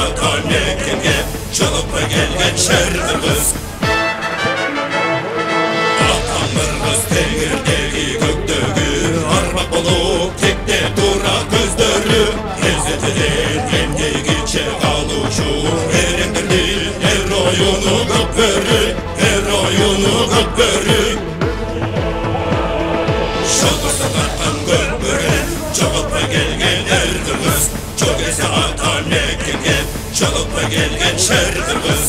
ата мекенге жылып келген шер қырғыз. Атаң бір қыз теңірдегі көктегі арбақ болып текте тура көздері езетіден емдегіче қалушы ерендірді ер ойыны көп бөрі, ер ойыны көп бөрі. Жалғызды тартқан көрбөрен жоғалтпай келген ер қырғыз, жоқ есе ата мекенге жылып келген шер қырғыз.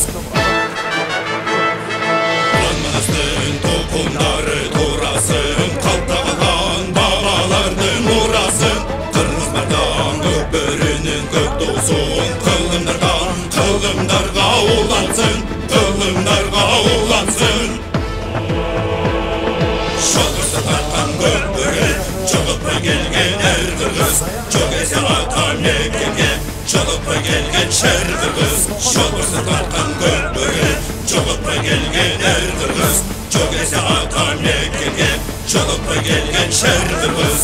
Манастың тұқымдары турасын, қалтағалған бабалардың мұрасын, қырғыз бардан көкбөрінің көк тусын, қылымдарға улансын, қылымдарға улансын. Жалғызды тартқан көрбөрен жоғалтпай келген ер қырғыз, жоқ есе ата мекенге жылып келген шер қырғыз. Жалғызды тартқан көрбөрен жоғалтпай келген ер қырғыз, жоқ есе ата мекенге жылып келген шер қырғыз.